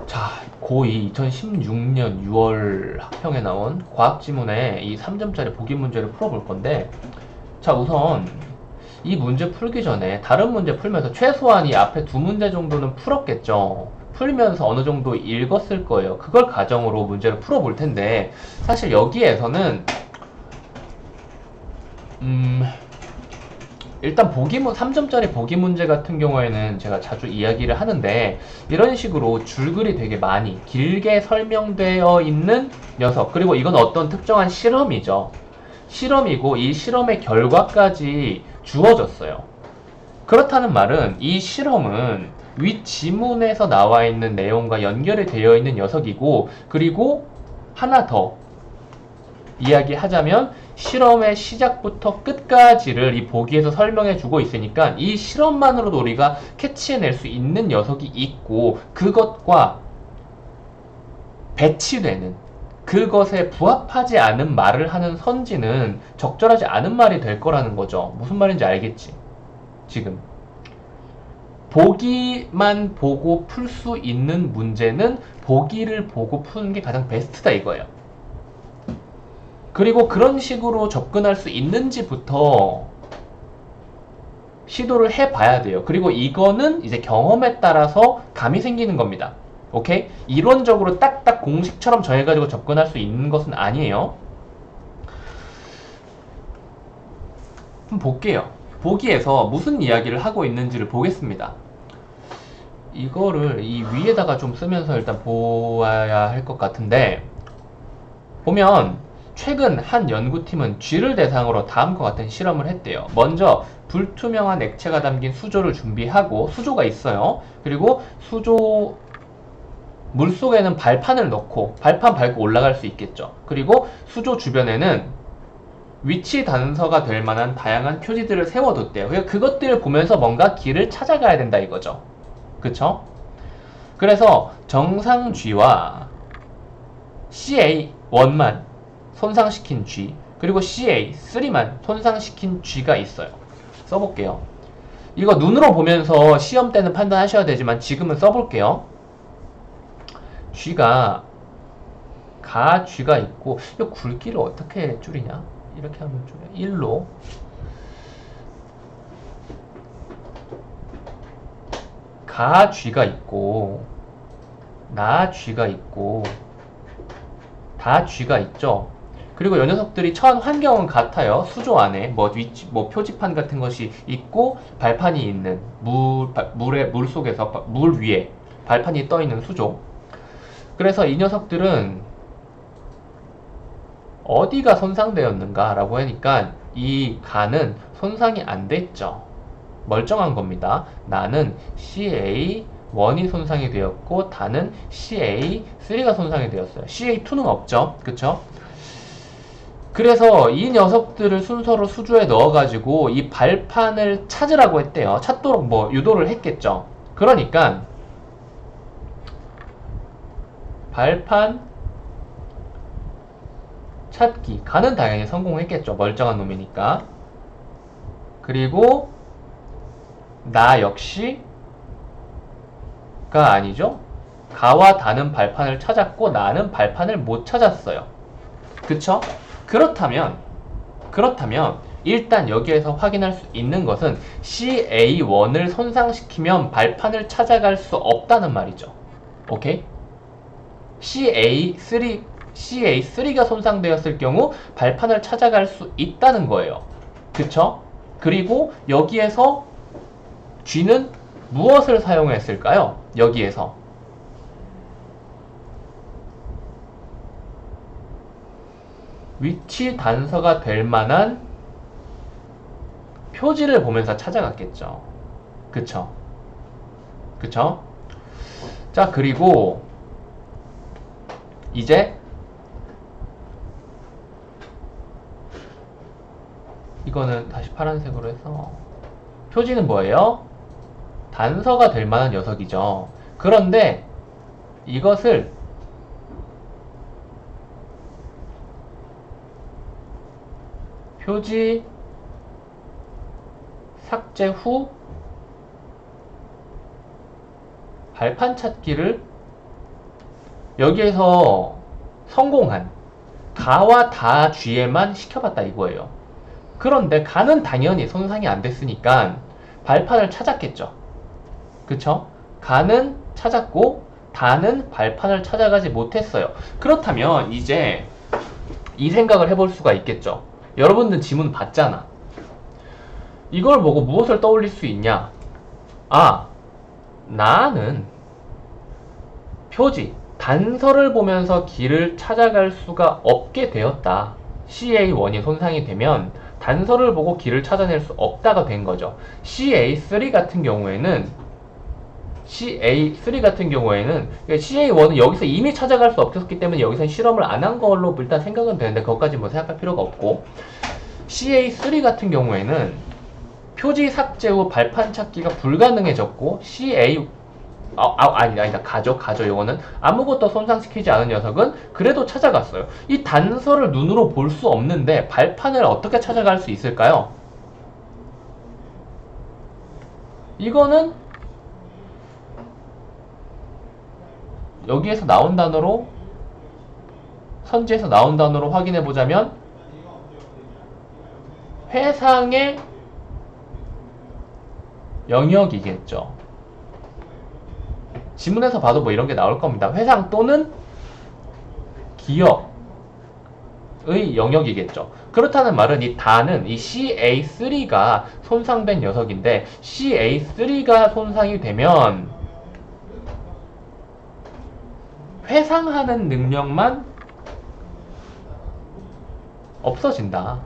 자, 고2 2016년 6월 학평에 나온 과학지문에 이 3점짜리 보기 문제를 풀어볼 건데, 자, 우선 이 문제 풀기 전에 다른 문제 풀면서 최소한 이 앞에 두 문제 정도는 풀었겠죠. 풀면서 어느 정도 읽었을 거예요. 그걸 가정으로 문제를 풀어볼 텐데, 사실 여기에서는 음, 일단 3점짜리 보기 문제 같은 경우에는 제가 자주 이야기를 하는데, 이런 식으로 줄글이 되게 많이 길게 설명되어 있는 녀석, 그리고 이건 어떤 특정한 실험이죠. 실험이고 이 실험의 결과까지 주어졌어요. 그렇다는 말은 이 실험은 윗 지문에서 나와 있는 내용과 연결이 되어 있는 녀석이고, 그리고 하나 더 이야기하자면 실험의 시작부터 끝까지를 이 보기에서 설명해 주고 있으니까 이 실험만으로도 우리가 캐치해낼 수 있는 녀석이 있고, 그것과 배치되는, 그것에 부합하지 않은 말을 하는 선지는 적절하지 않은 말이 될 거라는 거죠. 무슨 말인지 알겠지? 지금 보기만 보고 풀 수 있는 문제는 보기를 보고 푸는 게 가장 베스트다 이거예요. 그리고 그런 식으로 접근할 수 있는지부터 시도를 해봐야 돼요. 그리고 이거는 이제 경험에 따라서 감이 생기는 겁니다. 오케이? 이론적으로 딱딱 공식처럼 정해가지고 접근할 수 있는 것은 아니에요. 한번 볼게요. 보기에서 무슨 이야기를 하고 있는지를 보겠습니다. 이거를 이 위에다가 좀 쓰면서 일단 보아야 할 것 같은데, 보면 최근 한 연구팀은 쥐를 대상으로 다음과 같은 실험을 했대요. 먼저 불투명한 액체가 담긴 수조를 준비하고, 수조가 있어요. 그리고 수조 물속에는 발판을 넣고 발판 밟고 올라갈 수 있겠죠. 그리고 수조 주변에는 위치 단서가 될 만한 다양한 표지들을 세워뒀대요. 그러니까 그것들을 보면서 뭔가 길을 찾아가야 된다 이거죠. 그쵸? 그래서 정상 쥐와 CA1만 손상시킨 쥐, 그리고 CA3만 손상시킨 쥐가 있어요. 써볼게요. 이거 눈으로 보면서 시험 때는 판단하셔야 되지만 지금은 써볼게요. 쥐가 가쥐가 있고, 이 굵기를 어떻게 줄이냐? 이렇게 하면 줄여. 1로 가쥐가 있고, 나쥐가 있고, 다쥐가 있죠. 그리고 이 녀석들이 처한 환경은 같아요. 수조 안에 뭐 표지판 같은 것이 있고 발판이 있는 물 속에서 물 위에 발판이 떠 있는 수조. 그래서 이 녀석들은 어디가 손상되었는가라고 하니까 이 간은 손상이 안 됐죠. 멀쩡한 겁니다. 나는 CA1이 손상이 되었고 다는 CA3가 손상이 되었어요. CA2는 없죠. 그쵸? 그래서 이 녀석들을 순서로 수조에 넣어가지고 이 발판을 찾으라고 했대요. 찾도록 뭐 유도를 했겠죠. 그러니까 발판 찾기, 가는 당연히 성공했겠죠. 멀쩡한 놈이니까. 그리고 나 역시가 아니죠. 가와 다는 발판을 찾았고 나는 발판을 못 찾았어요. 그쵸? 그렇다면 일단 여기에서 확인할 수 있는 것은 CA1을 손상시키면 발판을 찾아갈 수 없다는 말이죠. 오케이? CA3가 손상되었을 경우 발판을 찾아갈 수 있다는 거예요. 그쵸? 그리고 여기에서 G는 무엇을 사용했을까요? 여기에서 위치 단서가 될 만한 표지를 보면서 찾아갔겠죠. 그쵸? 그쵸? 자, 그리고 이제 이거는 다시 파란색으로 해서, 표지는 뭐예요? 단서가 될 만한 녀석이죠. 그런데 이것을 표지 삭제 후 발판 찾기를 여기에서 성공한 가와 다 쥐에만 시켜봤다 이거예요. 그런데 가는 당연히 손상이 안 됐으니까 발판을 찾았겠죠. 그쵸? 가는 찾았고 다는 발판을 찾아가지 못했어요. 그렇다면 이제 이 생각을 해볼 수가 있겠죠. 여러분들 지문 봤잖아. 이걸 보고 무엇을 떠올릴 수 있냐? 아, 나는 표지, 단서를 보면서 길을 찾아갈 수가 없게 되었다. CA1이 손상이 되면 단서를 보고 길을 찾아낼 수 없다가 된 거죠. CA3 같은 경우에는 CA1은 여기서 이미 찾아갈 수 없었기 때문에 여기서 실험을 안 한 걸로 일단 생각은 되는데 그것까지 뭐 생각할 필요가 없고, CA3 같은 경우에는 표지 삭제 후 발판 찾기가 불가능해졌고 아니다. 가죠. 요거는 아무것도 손상시키지 않은 녀석은 그래도 찾아갔어요. 이 단서를 눈으로 볼 수 없는데 발판을 어떻게 찾아갈 수 있을까요? 이거는 여기에서 나온 단어로, 선지에서 나온 단어로 확인해 보자면 회상의 영역이겠죠. 지문에서 봐도 뭐 이런 게 나올 겁니다. 회상 또는 기억의 영역이겠죠. 그렇다는 말은 이 다는 이 CA3가 손상된 녀석인데, CA3가 손상이 되면 회상하는 능력만 없어진다.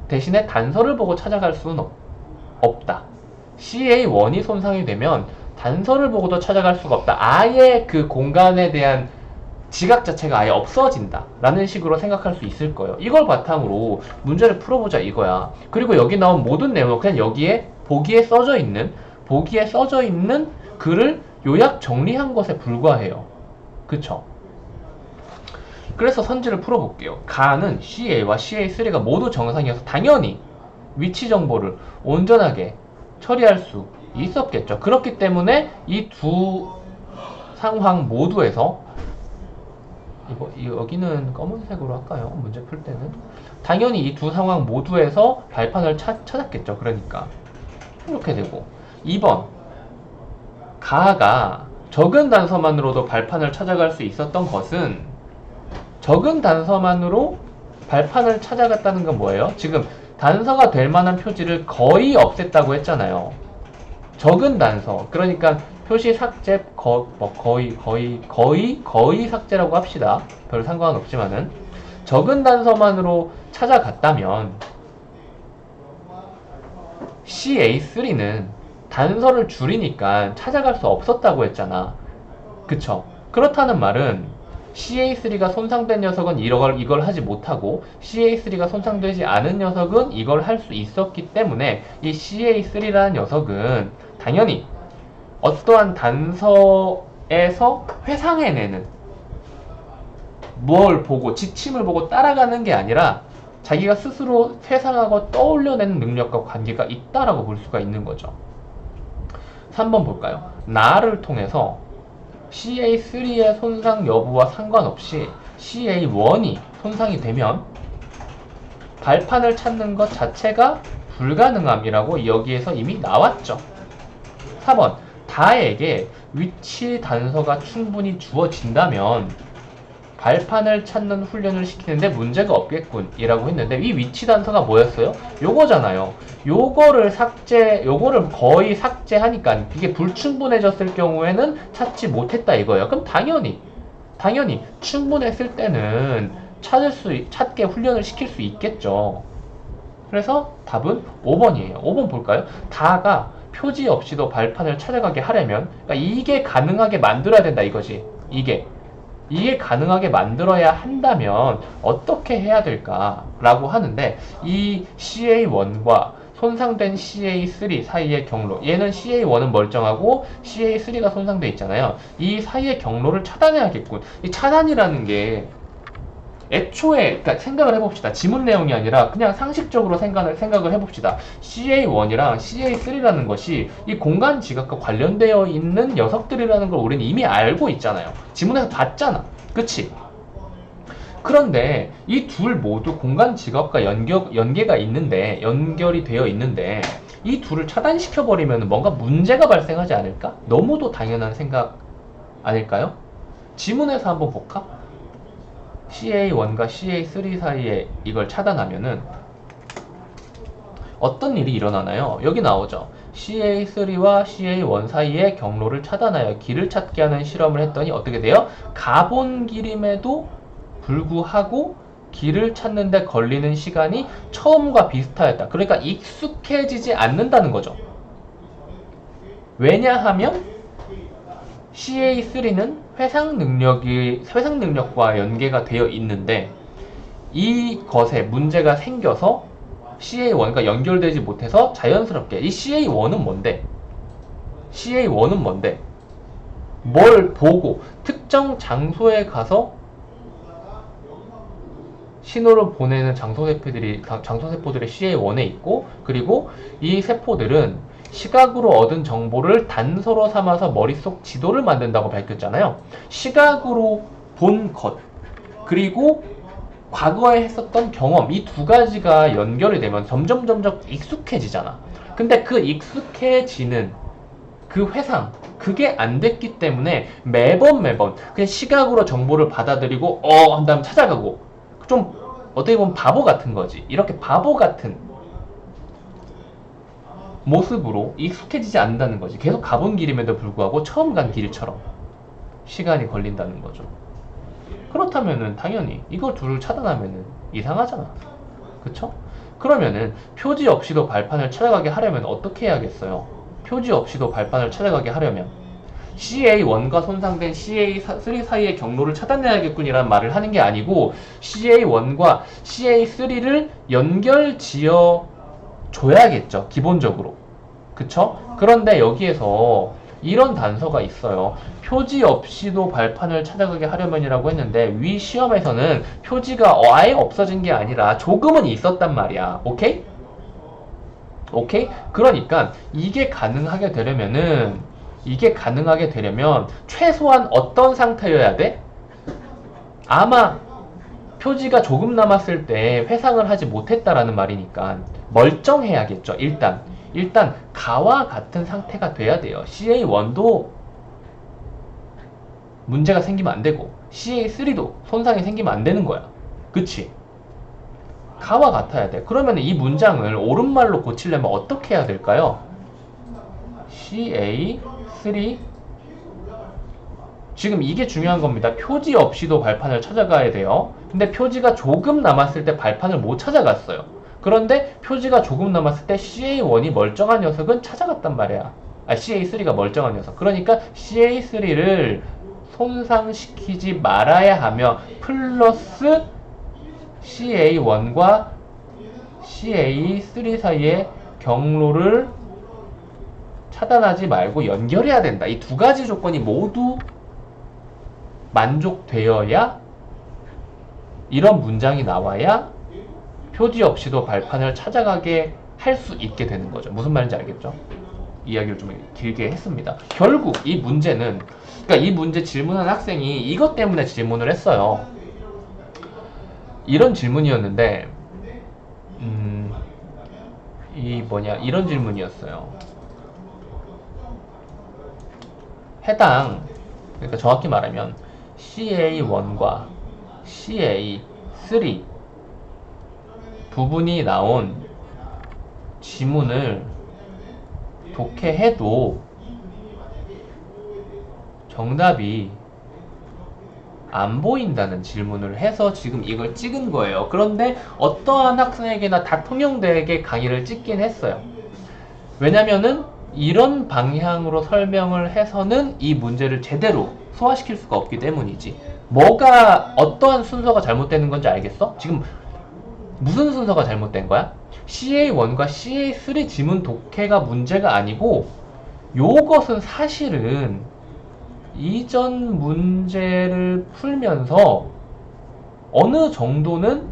대신에 단서를 보고 찾아갈 수는 없다. CA1이 손상이 되면 단서를 보고도 찾아갈 수가 없다. 아예 그 공간에 대한 지각 자체가 아예 없어진다 라는 식으로 생각할 수 있을 거예요. 이걸 바탕으로 문제를 풀어보자 이거야. 그리고 여기 나온 모든 내용은 그냥 여기에 보기에 써져 있는 글을 요약 정리한 것에 불과해요. 그쵸? 그래서 선지를 풀어볼게요. 가는 CA와 CA3가 모두 정상이어서 당연히 위치 정보를 온전하게 처리할 수 있었겠죠. 그렇기 때문에 이 두 상황 모두에서 여기는 검은색으로 할까요? 문제 풀 때는 당연히 이 두 상황 모두에서 발판을 찾았겠죠. 그러니까 이렇게 되고, 2번 가가 적은 단서만으로도 발판을 찾아갈 수 있었던 것은, 적은 단서만으로 발판을 찾아갔다는 건 뭐예요? 지금 단서가 될 만한 표지를 거의 없앴다고 했잖아요. 적은 단서, 그러니까 표시 삭제 거의 삭제라고 합시다. 별 상관없지만은 적은 단서만으로 찾아갔다면 CA3는 단서를 줄이니까 찾아갈 수 없었다고 했잖아. 그쵸? 그렇다는 말은 CA3가 손상된 녀석은 이걸 하지 못하고 CA3가 손상되지 않은 녀석은 이걸 할 수 있었기 때문에 이 CA3라는 녀석은 당연히 어떠한 단서에서 회상해내는, 뭘 보고 지침을 보고 따라가는 게 아니라 자기가 스스로 회상하고 떠올려내는 능력과 관계가 있다라고 볼 수가 있는 거죠. 3번 볼까요? 나를 통해서 CA3의 손상 여부와 상관없이 CA1이 손상이 되면 발판을 찾는 것 자체가 불가능함이라고 여기에서 이미 나왔죠. 4번 다에게 위치 단서가 충분히 주어진다면 발판을 찾는 훈련을 시키는데 문제가 없겠군 이라고 했는데, 이 위치 단서가 뭐였어요? 요거잖아요. 요거를 거의 삭제하니까 이게 불충분해졌을 경우에는 찾지 못했다 이거예요. 그럼 당연히 충분했을 때는 찾게 훈련을 시킬 수 있겠죠. 그래서 답은 5번이에요. 5번 볼까요? 다가 표지 없이도 발판을 찾아가게 하려면, 그러니까 이게 가능하게 만들어야 된다 이거지. 이게 가능하게 만들어야 한다면 어떻게 해야 될까라고 하는데, 이 CA1과 손상된 CA3 사이의 경로, 얘는 CA1은 멀쩡하고 CA3가 손상돼 있잖아요. 이 사이의 경로를 차단해야겠군. 이 차단이라는 게 애초에, 그러니까 생각을 해봅시다. 지문 내용이 아니라 그냥 상식적으로 생각을 해봅시다. CA1이랑 CA3라는 것이 이 공간 지각과 관련되어 있는 녀석들이라는 걸 우리는 이미 알고 있잖아요. 지문에서 봤잖아. 그치? 그런데 이 둘 모두 공간 지각과 연계가 있는데, 연결이 되어 있는데, 이 둘을 차단시켜버리면 뭔가 문제가 발생하지 않을까? 너무도 당연한 생각 아닐까요? 지문에서 한번 볼까? CA1과 CA3 사이에 이걸 차단하면은 어떤 일이 일어나나요? 여기 나오죠. CA3와 CA1 사이의 경로를 차단하여 길을 찾게 하는 실험을 했더니 어떻게 돼요? 가본 길임에도 불구하고 길을 찾는데 걸리는 시간이 처음과 비슷하였다. 그러니까 익숙해지지 않는다는 거죠. 왜냐하면 CA3는 회상 능력과 연계가 되어 있는데 이것에 문제가 생겨서 CA1과 연결되지 못해서 자연스럽게 이 CA1은 뭔데? CA1은 뭔데? 뭘 보고 특정 장소에 가서 신호를 보내는 장소세포들이 CA1에 있고, 그리고 이 세포들은 시각으로 얻은 정보를 단서로 삼아서 머릿속 지도를 만든다고 밝혔잖아요. 시각으로 본 것, 그리고 과거에 했었던 경험, 이 두 가지가 연결이 되면 점점 익숙해지잖아. 근데 그 익숙해지는 그 회상, 그게 안 됐기 때문에 매번 그냥 시각으로 정보를 받아들이고 한 다음 찾아가고, 좀 어떻게 보면 바보 같은 거지. 이렇게 바보 같은 모습으로 익숙해지지 않는다는 거지. 계속 가본 길임에도 불구하고 처음 간 길처럼 시간이 걸린다는 거죠. 그렇다면은 당연히 이걸 둘을 차단하면은 이상하잖아. 그쵸? 그러면은 표지 없이도 발판을 찾아가게 하려면 어떻게 해야겠어요? 표지 없이도 발판을 찾아가게 하려면 CA1과 손상된 CA3 사이의 경로를 차단해야겠군이라는 말을 하는 게 아니고 CA1과 CA3를 연결 지어 줘야겠죠, 기본적으로. 그쵸? 그런데 여기에서 이런 단서가 있어요. 표지 없이도 발판을 찾아가게 하려면이라고 했는데 위 시험에서는 표지가 아예 없어진 게 아니라 조금은 있었단 말이야. 오케이? 오케이? 그러니까 이게 가능하게 되려면 최소한 어떤 상태여야 돼? 아마 표지가 조금 남았을 때 회상을 하지 못했다라는 말이니까 멀쩡해야겠죠. 일단 가와 같은 상태가 돼야 돼요. CA1도 문제가 생기면 안 되고 CA3도 손상이 생기면 안 되는 거야. 그치? 가와 같아야 돼. 그러면 이 문장을 옳은말로 고치려면 어떻게 해야 될까요? CA3, 지금 이게 중요한 겁니다. 표지 없이도 발판을 찾아가야 돼요. 근데 표지가 조금 남았을 때 발판을 못 찾아갔어요. 그런데 표지가 조금 남았을 때 CA1이 멀쩡한 녀석은 찾아갔단 말이야. CA3가 멀쩡한 녀석. 그러니까 CA3를 손상시키지 말아야 하며 플러스 CA1과 CA3 사이의 경로를 차단하지 말고 연결해야 된다. 이 두 가지 조건이 모두 만족되어야, 이런 문장이 나와야 표지 없이도 발판을 찾아가게 할 수 있게 되는 거죠. 무슨 말인지 알겠죠? 이야기를 좀 길게 했습니다. 결국 이 문제는, 그러니까 이 문제 질문한 학생이 이것 때문에 질문을 했어요. 이런 질문이었는데 이런 질문이었어요. 그러니까 정확히 말하면 CA1과 CA3 부분이 나온 지문을 독해해도 정답이 안 보인다는 질문을 해서 지금 이걸 찍은 거예요. 그런데 어떠한 학생에게나 다 통용되게 강의를 찍긴 했어요. 왜냐면은 이런 방향으로 설명을 해서는 이 문제를 제대로 소화시킬 수가 없기 때문이지. 어떠한 순서가 잘못되는 건지 알겠어? 지금 무슨 순서가 잘못된 거야? CA1과 CA3 지문 독해가 문제가 아니고, 요것은 사실은 이전 문제를 풀면서 어느 정도는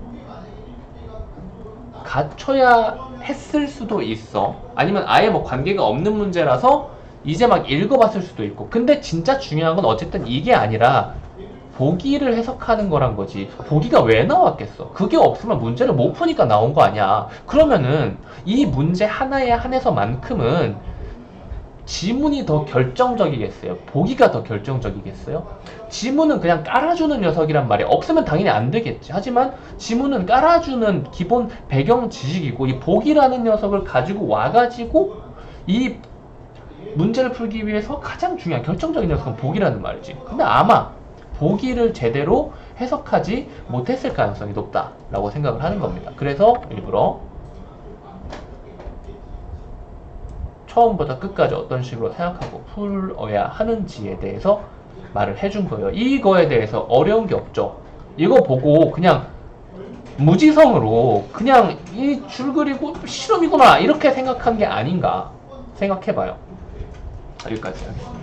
갖춰야 했을 수도 있어. 아니면 아예 관계가 없는 문제라서 이제 막 읽어봤을 수도 있고. 근데 진짜 중요한 건 어쨌든 이게 아니라 보기를 해석하는 거란 거지. 보기가 왜 나왔겠어? 그게 없으면 문제를 못 푸니까 나온 거 아니야. 그러면은 이 문제 하나에 한해서만큼은 지문이 더 결정적이겠어요? 보기가 더 결정적이겠어요? 지문은 그냥 깔아주는 녀석이란 말이야. 없으면 당연히 안 되겠지. 하지만 지문은 깔아주는 기본 배경 지식이고, 이 보기라는 녀석을 가지고 와가지고 이 문제를 풀기 위해서 가장 중요한 결정적인 녀석은 보기라는 말이지. 근데 아마 보기를 제대로 해석하지 못했을 가능성이 높다라고 생각을 하는 겁니다. 그래서 일부러 처음부터 끝까지 어떤 식으로 생각하고 풀어야 하는지에 대해서 말을 해준 거예요. 이거에 대해서 어려운 게 없죠. 이거 보고 그냥 무지성으로 그냥 이 줄 그리고 실험이구나 이렇게 생각한 게 아닌가 생각해봐요. 여기까지 하겠습니다.